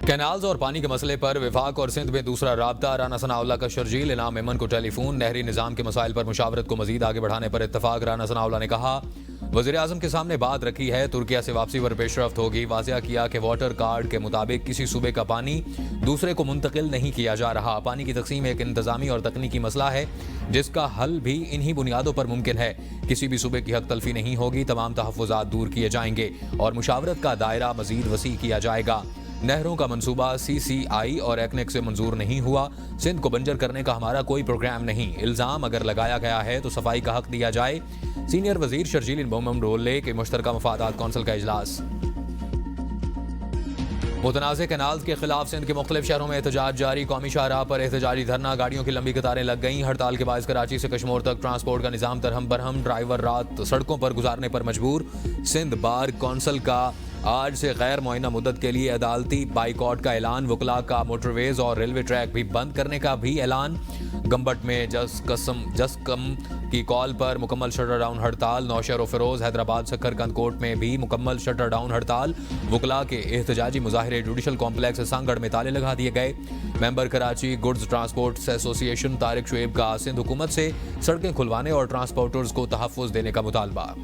Canals और पानी के मसले पर विफाक और सिंध में दूसरा राब्ता। राना सनाउल्लाह का शर्जील, इनाम मेमन को टेलीफोन। नहरी निज़ाम के मसाइल पर मुशावरत को मजीद आगे बढ़ाने पर इत्तफाक। राना सनाउल्लाह ने कहा, वज़ीर आज़म के सामने बात रखी है, तुर्किया से वापसी पर पेशरफ्त होगी। वाज़िया किया कि वाटर कार्ड के मुताबिक किसी सूबे का पानी दूसरे को मुंतकिल नहीं किया जा रहा। पानी की तकसीम एक इंतजामी और तकनीकी मसला है जिसका हल भी इन्हीं बुनियादों पर मुमकिन है। किसी भी सूबे की हक तलफी नहीं होगी, तमाम तहफ़्फ़ुज़ात दूर किए जाएंगे और मुशावरत का दायरा मजीद वसी किया जाएगा। नहरों का मंसूबा CCI और एक्नेक से मंजूर नहीं हुआ। सिंध को बंजर करने का हमारा कोई प्रोग्राम नहीं। इल्ज़ाम अगर लगाया गया है तो सफाई का हक दिया जाए। सीनियर वजीर शर्जील बोले के मुश्तरका मफादात कौंसिल का इजलास। मुतनाज़ कैनाल्स के खिलाफ सिंध के मुख्तलिफ शहरों में एहतजाज जारी। कौमी शाहराह पर एहतजाजी धरना, गाड़ियों की लंबी कतारें लग गईं। हड़ताल के बायस कराची से कश्मीर तक ट्रांसपोर्ट का निज़ाम दरहम बरहम। ड्राइवर रात सड़कों पर गुजारने पर मजबूर। सिंध बार कौंसिल का आज से गैर मुअय्यना मुद्दत के लिए अदालती बाइकॉट का ऐलान। वकला का मोटरवेज और रेलवे ट्रैक भी बंद करने का भी ऐलान। गंबट में जसकम की कॉल पर मुकम्मल शटर डाउन हड़ताल। नौशहर फिरोज, हैदराबाद, सक्कर, कंदकोट में भी मुकम्मल शटर डाउन हड़ताल। वकला के एहतजाजी मुजाहरे जुडिशल कॉम्प्लेक्स सांगड़ में ताले लगा दिए गए। Member Karachi goods transport association Tariq Shoaib का सिंध हुकूमत से सड़कें खुलवाने और ट्रांसपोर्टर्स को तहफ़्फ़ुज़ देने का मुतालबा।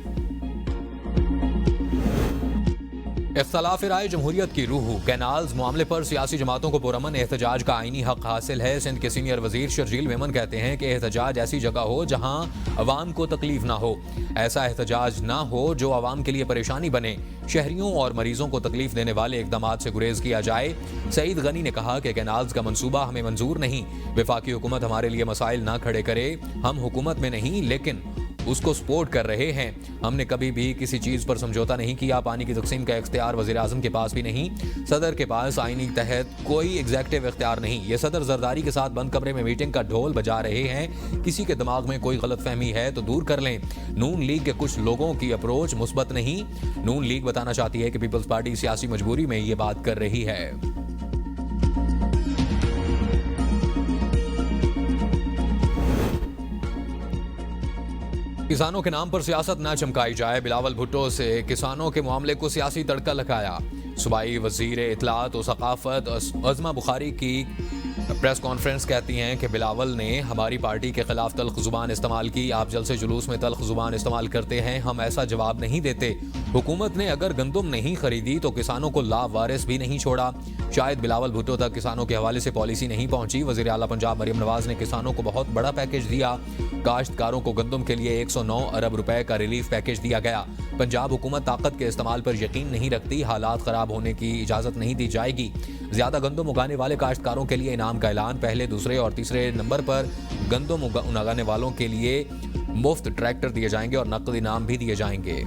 इख्तलाफ राय जमहूरियत की रूह। कैनाल्स मामले पर सियासी जमातों को पुरअमन एहतजाज का आईनी हक हासिल है। सिंध के सीनियर वजीर शर्जील मेमन कहते हैं कि एहतजाज ऐसी जगह हो जहां अवाम को तकलीफ ना हो। ऐसा एहतजाज ना हो जो अवाम के लिए परेशानी बने। शहरियों और मरीजों को तकलीफ देने वाले इकदामात से गुरेज किया जाए। सईद गनी ने कहा कि कैनाल्स का मंसूबा हमें मंजूर नहीं। वफाकी हुकूमत हमारे लिए मसाइल ना खड़े करे। हम हुकूमत में नहीं लेकिन उसको सपोर्ट कर रहे हैं। हमने कभी भी किसी चीज पर समझौता नहीं किया। पानी की तकसीम का इख्तियार वज़ीर आज़म के पास भी नहीं। सदर के पास आईनी तहत कोई एग्जेक्टिव इख्तियार नहीं। ये सदर जरदारी के साथ बंद कमरे में मीटिंग का ढोल बजा रहे हैं। किसी के दिमाग में कोई गलतफहमी है तो दूर कर लें। नून लीग के कुछ लोगों की अप्रोच मुस्बत नहीं। नून लीग बताना चाहती है कि पीपल्स पार्टी सियासी मजबूरी में ये बात कर रही है। किसानों के नाम पर सियासत न चमकाई जाए। बिलावल भुट्टो से किसानों के मामले को सियासी तड़का लगाया। सूबाई वजीर इत्तलात और सकाफत अज़मा बुखारी की प्रेस कॉन्फ्रेंस कहती हैं कि बिलावल ने हमारी पार्टी के खिलाफ तल्ख जुबान इस्तेमाल की। आप जलसे जुलूस में तल्ख जुबान इस्तेमाल करते हैं, हम ऐसा जवाब नहीं देते। हुकूमत ने अगर गंदुम नहीं खरीदी तो किसानों को लावारिस भी नहीं छोड़ा। शायद बिलावल भुट्टो तक किसानों के हवाले से पॉलिसी नहीं पहुंची। वज़ीर आला पंजाब मरियम नवाज ने किसानों को बहुत बड़ा पैकेज दिया। काश्तकारों को गंदुम के लिए 109 अरब रुपए का रिलीफ पैकेज दिया गया। पंजाब हुकूमत ताकत के इस्तेमाल पर यकीन नहीं रखती। हालात खराब होने की इजाजत नहीं दी जाएगी। ज्यादा गंदुम उगाने वाले काश्तकारों के लिए इनाम का ऐलान। पहले, दूसरे और तीसरे नंबर पर गंदुम उगाने वालों के लिए मुफ्त ट्रैक्टर दिए जाएंगे और नकद इनाम भी दिए जाएंगे।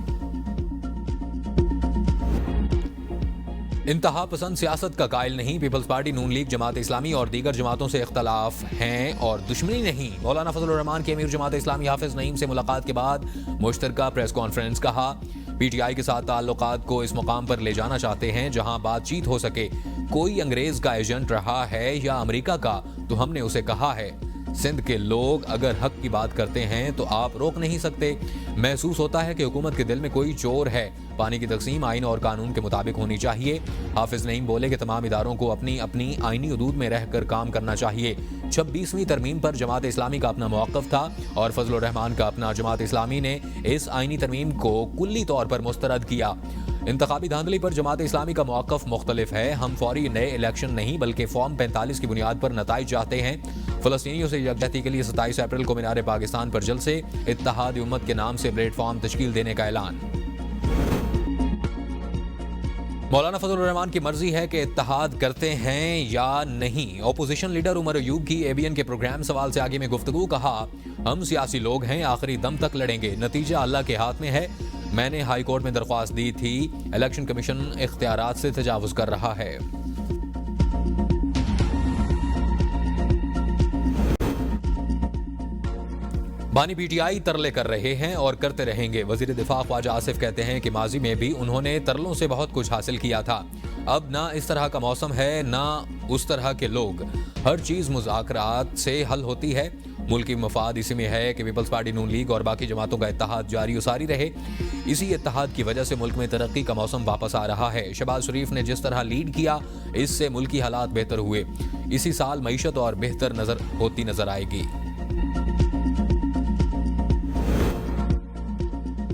इंतहा पसंद सियासत का कायल नहीं। पीपल्स पार्टी, नून लीग, जमात इस्लामी और दीगर जमातों से इख्तलाफ हैं और दुश्मनी नहीं। मौलाना फजल रहमान के अमीर जमात इस्लामी हाफिज नईम से मुलाकात के बाद मुश्तरका प्रेस कॉन्फ्रेंस। कहा, PTI के साथ ताल्लुकात को इस मुकाम पर ले जाना चाहते हैं जहां बातचीत हो सके। कोई अंग्रेज का एजेंट रहा है या अमेरिका का तो हमने उसे कहा है, सिंध के लोग अगर हक की बात करते हैं तो आप रोक नहीं सकते। महसूस होता है कि हुकूमत के दिल में कोई चोर है। पानी की तकसीम आइन और कानून के मुताबिक होनी चाहिए। हाफिज नईम बोले कि तमाम इदारों को अपनी अपनी आइनी हदूद में रहकर काम करना चाहिए। 26वीं तरमीम पर जमात इस्लामी का अपना मौक़िफ़ था और फजल रहमान का अपना। जमात इस्लामी ने इस आइनी तरमीम को कुल्ली तौर पर मुस्तरद किया। इंतखाबी धांधली पर जमात इस्लामी का मौक़िफ़ मुख्तलिफ है। हम फौरी नए इलेक्शन नहीं बल्कि फॉर्म 45 की बुनियाद पर नताइज चाहते हैं। फ़लस्तीनियों से यकजहती के लिए 27 अप्रैल को मीनार पाकिस्तान पर जलसे। इत्तेहाद उम्मत के नाम से प्लेटफॉर्म तश्कील देने का ऐलान। मौलाना फजल रहमान की मर्जी है कि इत्तेहाद करते हैं या नहीं। ओपोजिशन लीडर उमर अयूब की ABN के प्रोग्राम सवाल से आगे में गुफ्तगू। कहा, हम सियासी लोग हैं, आखिरी दम तक लड़ेंगे, नतीजा अल्लाह के हाथ में है। मैंने हाई कोर्ट में दरख्वास्त दी थी। इलेक्शन कमीशन इख्तियारात से तजावुज कर रहा है। बानी PTI तरले कर रहे हैं और करते रहेंगे। वजीर दिफा ख्वाजा आसिफ कहते हैं कि माजी में भी उन्होंने तरलों से बहुत कुछ हासिल किया था। अब ना इस तरह का मौसम है ना उस तरह के लोग। हर चीज मुज़ाकरात से हल होती है। मुल्क की मफाद इसी में है कि पीपल्स पार्टी नून लीग और बाकी जमातों का इत्तेहाद जारी और सारी रहे। इसी इत्तेहाद की वजह से मुल्क में तरक्की का मौसम वापस आ रहा है। शहबाज शरीफ ने जिस तरह लीड किया, इससे मुल्की हालात बेहतर हुए। इसी साल मईशत और बेहतर नजर आएगी।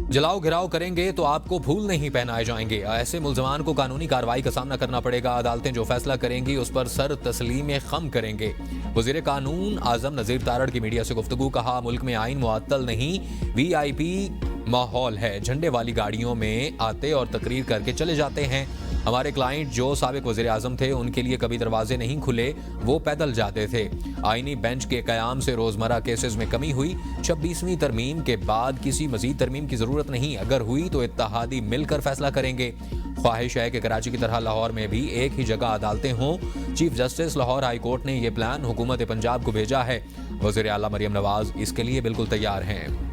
जलाओ घिराव करेंगे तो आपको फूल नहीं पहनाए जाएंगे। ऐसे मुल्जमान को कानूनी कार्रवाई का सामना करना पड़ेगा। अदालतें जो फैसला करेंगी उस पर सर तस्लीम खम करेंगे। वजीर कानून आजम नजीर तारड़ की मीडिया से गुफ्तगू। कहा, मुल्क में आइन मुअत्तल नहीं, VIP माहौल है। झंडे वाली गाड़ियों में आते और तकरीर करके चले जाते हैं। हमारे क्लाइंट जो साबिक वज़ीर आज़म थे, उनके लिए कभी दरवाजे नहीं खुले, वो पैदल जाते थे। आईनी बेंच के क़याम से रोज़मर्रा केसेस में कमी हुई। 26वीं तरमीम के बाद किसी मज़ीद तरमीम की ज़रूरत नहीं। अगर हुई तो इत्तेहादी मिलकर फैसला करेंगे। ख्वाहिश है कि कराची की तरह लाहौर में भी एक ही जगह अदालतें हों। Chief justice Lahore high court ने यह प्लान हुकूमत पंजाब को भेजा है। वज़ीर आला मरियम नवाज इसके लिए बिल्कुल तैयार हैं।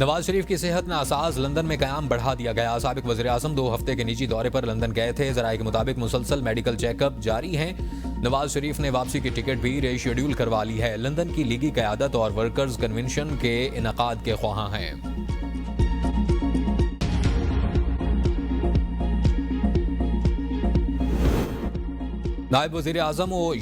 नवाज शरीफ की सेहत नासाज, लंदन में क़याम बढ़ा दिया गया। साबिक वज़ीर आज़म 2 हफ्ते के निजी दौरे पर लंदन गए थे। ज़राए के मुताबिक मुसलसल मेडिकल चेकअप जारी हैं। नवाज शरीफ ने वापसी की टिकट भी रीशेड्यूल करवा ली है। लंदन की लीगी क़यादत और वर्कर्स कन्वेंशन के इनकाद के ख्वाहां हैं। नायब वज़ीर आज़म और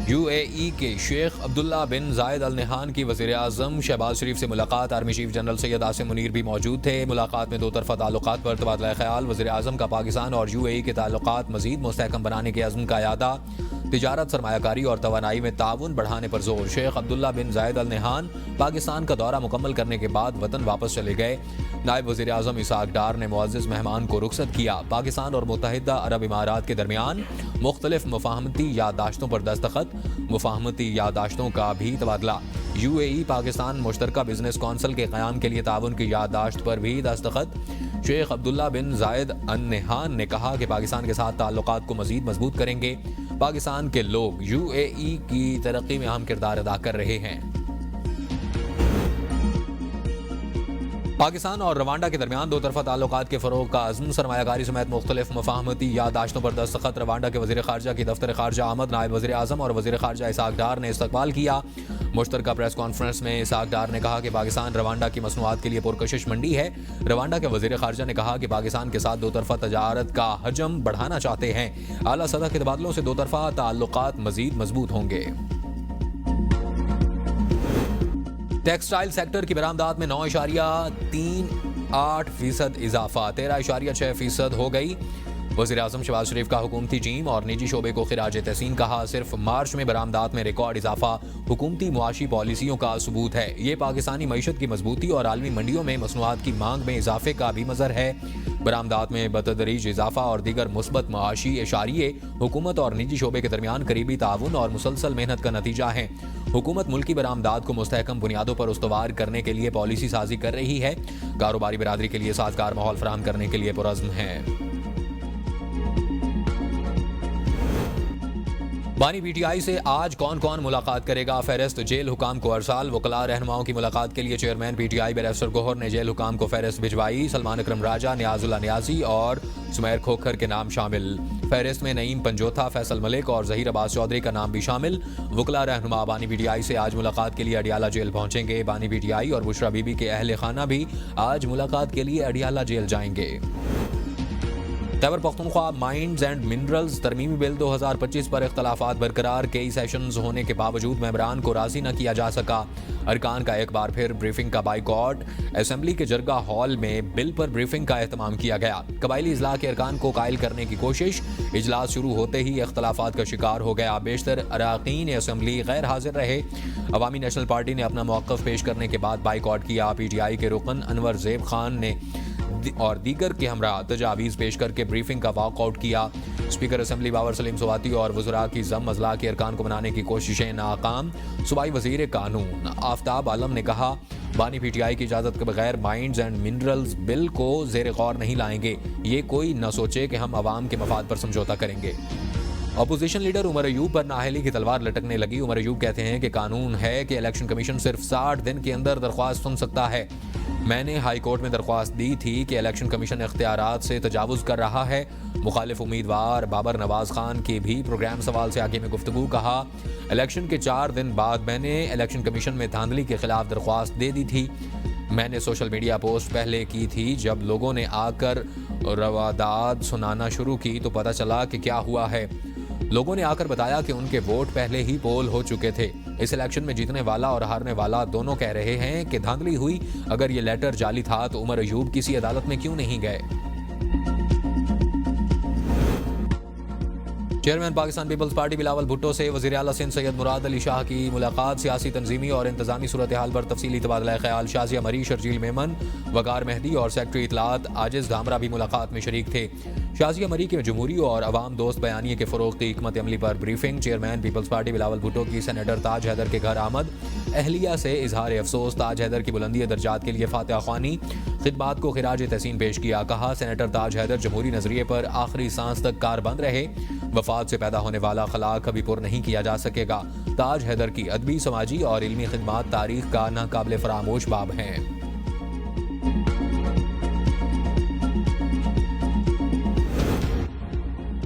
UAE के शेख अब्दुल्ला बिन जायद अल नहान की वज़ीर आज़म शहबाज शरीफ से मुलाकात। Army chief general Syed Asim Munir भी मौजूद थे। मुलाकात में 2 तरफ़ा ताल्लुकात पर तबादला ख्याल। वज़ीर आज़म का पाकिस्तान और UAE के ताल्लुकात मज़ीद मुस्तहकम बनाने के अज़्म का यादा। तिजारत, सरमायाकारी और तवानाई में ताउन बढ़ाने पर जोर। शेख अब्दुल्ला बिन जायद अल नहान पाकिस्तान का दौरा मुकम्मल करने के बाद वतन वापस चले गए। नायब वज़ीर आज़म इसाक डार ने मुअज़्ज़िज़ मेहमान को रुखसत किया। पाकिस्तान और मुत्तहिदा अरब इमारात के दरमियान मुख्तलिफ मुफाहमती यादाश्तों पर दस्तखत। मुफाहमती यादाश्तों का भी तबादला। UAE पाकिस्तान मुश्तरका बिजनेस कौंसिल के क़याम के लिए ताउन की यादाश्त पर भी दस्तखत। शेख अब्दुल्ला बिन जायद अल नहान ने कहा कि पाकिस्तान के साथ ताल्लुकात को मज़ीद मजबूत करेंगे। पाकिस्तान के लोग UAE की तरक्की में अहम किरदार अदा कर रहे हैं। पाकिस्तान और रवांडा के दरमियान 2 तरफ़ा ताल्लुकात के फ़रोग़ का अज़्म। सरमायाकारी समेत मुख्तलिफ मुफाहमती यादाश्तों पर दस्तखत। रवांडा के वज़ीर ख़ारजा की दफ्तर ख़ारजा आमद, नायब वज़ीर आज़म और वज़ीर ख़ारजा इसाक डार ने इस्तक़बाल किया। मुश्तरका प्रेस कॉन्फ्रेंस में इसाक डार ने कहा कि पाकिस्तान रवांडा की मसनूआत के लिए पुरकशिश मंडी है। रवांडा के वज़ीर ख़ारजा ने कहा कि पाकिस्तान के साथ 2 तरफ़ा तजारत का हजम बढ़ाना चाहते हैं। आला सतह के तबादलों से 2 तरफ़ा ताल्लुकात मज़ीद मजबूत होंगे। टेक्सटाइल सेक्टर की बरामदात में 9.38% इजाफा, 13.6% हो गई। वज़ीर आज़म शहबाज शरीफ का हुकूमती टीम और निजी शोबे को खिराज तहसीन कहा। सिर्फ मार्च में बरामदात में रिकॉर्ड इजाफा हुकूमती मुआशी पॉलिसियों का सबूत है। ये पाकिस्तानी मईशत की मजबूती और आलमी मंडियों में मसनूआत की मांग में इजाफे का भी मज़र है। बरामदात में बतदरीज इजाफा और दीगर मुस्बत मुआशी इशारिये हुकूमत और निजी शोबे के दरमियान करीबी ताउन और मुसलसल मेहनत का नतीजा है। हुकूमत मुल्की बरामदात को मुस्तहकम बुनियादों पर उस्तवार करने के लिए पॉलिसी साजी कर रही है। कारोबारी बिरादरी के लिए साजगार माहौल फराहम करने के लिए पुरअज़्म है। बानी PTI से आज कौन कौन मुलाकात करेगा? फहरिस्त जेल हुकाम को अरसाल। वकला रहनुमाओं की मुलाकात के लिए चेयरमैन PTI बैरिस्टर गोहर ने जेल हुकाम को फहरिस्त भिजवाई। सलमान अकरम राजा, नियाजुल्लाह नियाजी और सुमैर खोखर के नाम शामिल। फहरिस्त में नईम पंजोथा, फैसल मलिक और जहीर अब्बास चौधरी का नाम भी शामिल। वकला रहनुमा बानी PTI से आज मुलाकात के लिए अडियाला जेल पहुंचेंगे। बानी PTI और बुशरा बीबी के अहल खाना भी आज मुलाकात के लिए अडियाला जेल जाएंगे। Khyber Pakhtunkhwa mines and minerals तरमीमी बिल 2025 पर इख्तलाफात बरकरार। कई सेशंस होने के बावजूद मेंबरान को राजी न किया जा सका। अरकान का एक बार फिर ब्रीफिंग का बाइकॉट। असेंबली के जरगा हॉल में बिल पर ब्रीफिंग का एहतमाम किया गया। कबायली इजलाह के अरकान को कायल करने की कोशिश। इजलास शुरू होते ही इख्तलाफात का शिकार हो गया। बेशतर अरकान असेंबली गैर हाजिर रहे। अवामी नेशनल पार्टी ने अपना मौक़िफ़ पेश करने के बाद बाइकॉट किया। PTI के रुकन अनवर ज़ेब खान ने और दीगर के हमरा तजावीज़ पेश करके ब्रीफिंग का वॉकआउट किया। स्पीकर असेंबली बाबर सलीम सवाती और वज़रा की जम अजला के अरकान को मनाने की कोशिशें नाकाम। सूबाई वज़ीर कानून आफ्ताब आलम ने कहा, बानी PTI की इजाज़त के बगैर माइंस एंड मिनरल्स बिल को ज़ेर गौर नहीं लाएंगे। ये कोई न सोचे कि हम आवाम के मफाद पर समझौता करेंगे। अपोजिशन लीडर उमर अयूब पर नाअहली की तलवार लटकने लगी। उमर अयूब कहते हैं कि कानून है कि इलेक्शन कमीशन सिर्फ 60 दिन के अंदर दरख्वास्त सुन सकता है। मैंने हाई कोर्ट में दरख्वास्त दी थी कि इलेक्शन कमीशन इख्तियारात से तजावुज़ कर रहा है। मुखालिफ उम्मीदवार बाबर नवाज खान के भी प्रोग्राम सवाल से आगे में गुफ्तगू। कहा, इलेक्शन के 4 दिन बाद मैंने इलेक्शन कमीशन में धांधली के खिलाफ दरख्वास्त दे दी थी। मैंने सोशल मीडिया पोस्ट पहले की थी। जब लोगों ने आकर रवादाद सुनाना शुरू की तो पता चला कि क्या हुआ है। लोगों ने आकर बताया कि उनके वोट पहले ही पोल हो चुके थे। इस इलेक्शन में जीतने वाला और हारने वाला दोनों कह रहे हैं कि धांधली हुई। अगर ये लेटर जाली था तो उमर अयूब किसी अदालत में क्यों नहीं गए? चेयरमैन पाकिस्तान पीपल्स पार्टी बिलावल भुट्टो से वज़ीर आला सिंध सैयद मुराद अली शाह की मुलाकात। सियासी तंजीमी और इंतजामी सूरत हाल पर तफसीली तबादला ख्याल। शाजिया मरी, शर्जील मेमन, वकार मेहदी और सेक्रेटरी इतलात आजिज धामरा भी मुलाकात में शरीक थे। शाजिया मरी के जमहूरी और अवाम दोस्त बयानिए के फ़रोग़ की हिकमत अमली पर ब्रीफिंग। चेयरमैन पीपल्स पार्टी बिलावल भुट्टो की सेनेटर ताज हैदर के घर आमद। अहलिया से इजहार अफसोस। ताज हैदर की बुलंदी दर्जात के लिए फातिहा ख्वानी। खिदमात को खिराज तहसीन पेश किया। कहा, सेनेटर ताज हैदर जमहूरी नजरिए पर आखिरी सांस तक कारबंद रहे। वफात से पैदा होने वाला खला कभी पुर नहीं किया जा सकेगा। ताज हैदर की अदबी, समाजी और इल्मी खिदमात तारीख का नाकाबिल फरामोश बाब हैं।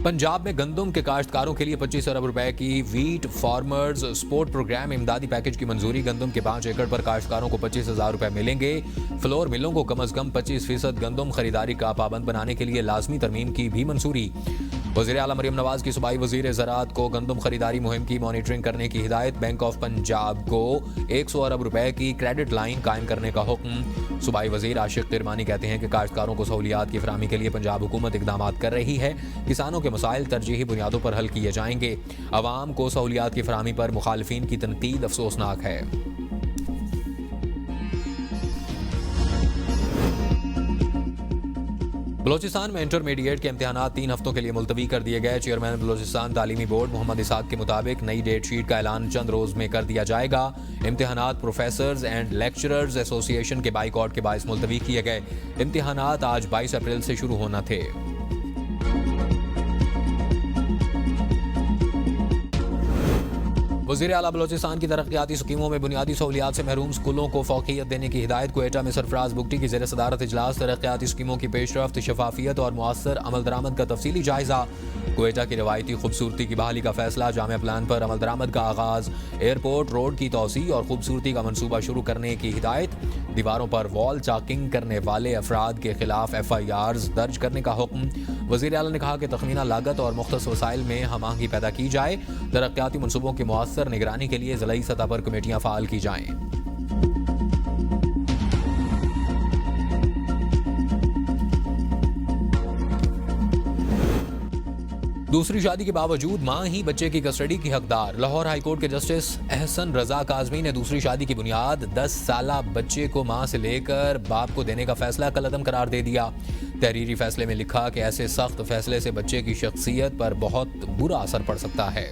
पंजाब में गंदम के काश्तकारों के लिए 25 अरब रुपए की वीट फार्मर्स सपोर्ट प्रोग्राम इमदादी पैकेज की मंजूरी। गंदम के 5 एकड़ पर काश्तकारों को 25,000 रुपए मिलेंगे। फ्लोर मिलों को कम अज कम 25% गंदम खरीदारी का पाबंद बनाने के लिए लाजमी तरमीम की भी मंजूरी। वज़ीर आला मरियम नवाज की सूबाई वज़ीर ज़राअत को गंदम खरीदारी मुहिम की मॉनिटरिंग करने की हिदायत। बैंक ऑफ पंजाब को 100 अरब रुपए की क्रेडिट लाइन कायम करने का हुक्म। सूबाई वज़ीर आशिक किरमानी कहते हैं कि काश्तकारों को सहूलियात की फराहमी के लिए पंजाब हुकूमत इकदाम कर रही है। किसानों के मसाइल तरजीही बुनियादों पर हल किए जाएंगे। अवाम को सहूलियात की फराहमी पर मुखालिफिन की तनकीद अफसोसनाक है। बलोचिस्तान में इंटरमीडिएट के इम्तिहानात 3 हफ्तों के लिए मुलतवी कर दिए गए। चेयरमैन बलोचिस्तान तालीमी बोर्ड मोहम्मद इसाक के मुताबिक नई डेट शीट का ऐलान चंद रोज में कर दिया जाएगा। इम्तिहानात प्रोफेसर्स एंड लेक्चरर्स एसोसिएशन के बाइकआउट के बायस मुलतवी किए गए। इम्तिहानात आज 22 अप्रैल से शुरू होना थे। वज़ीर आला बलोचिस्तान की तरक्याती स्कीमों में बुनियादी सहूलियात से महरूम स्कूलों को फौकियत देने की हिदायत। क्वेटा में सरफराज बुगटी की ज़ेर सदारत इजलास। तरक्याती स्कीमों की पेशरफ्त, शफाफियत और मुअस्सर अमल दरामद का तफसीली जायजा। क्वेटा की रवायती खूबसूरती की बहाली का फैसला। जामिया प्लान पर अमल दरामद का आगाज़। एयरपोर्ट रोड की तोसी और खूबसूरती का मनसूबा शुरू करने की हिदायत। दीवारों पर वॉल चाकिंग करने वाले अफराद के खिलाफ FIRs दर्ज करने का हुक्म। वज़ीर आला ने कहा कि तखमीना लागत और मुख्तस वसाइल में हम आहंगी पैदा की जाए। तरक्याती मनसूबों की मुअस्सर निगरानी के लिए ज़िलाई सतह पर कमेटियाँ फ़ाल की जाएँ। दूसरी शादी के बावजूद मां ही बच्चे की कस्टडी की हकदार। लाहौर हाईकोर्ट के जस्टिस एहसन रजा काज़मी ने दूसरी शादी की बुनियाद 10 साला बच्चे को मां से लेकर बाप को देने का फैसला कलअदम करार दे दिया। तहरीरी फैसले में लिखा कि ऐसे सख्त फैसले से बच्चे की शख्सियत पर बहुत बुरा असर पड़ सकता है।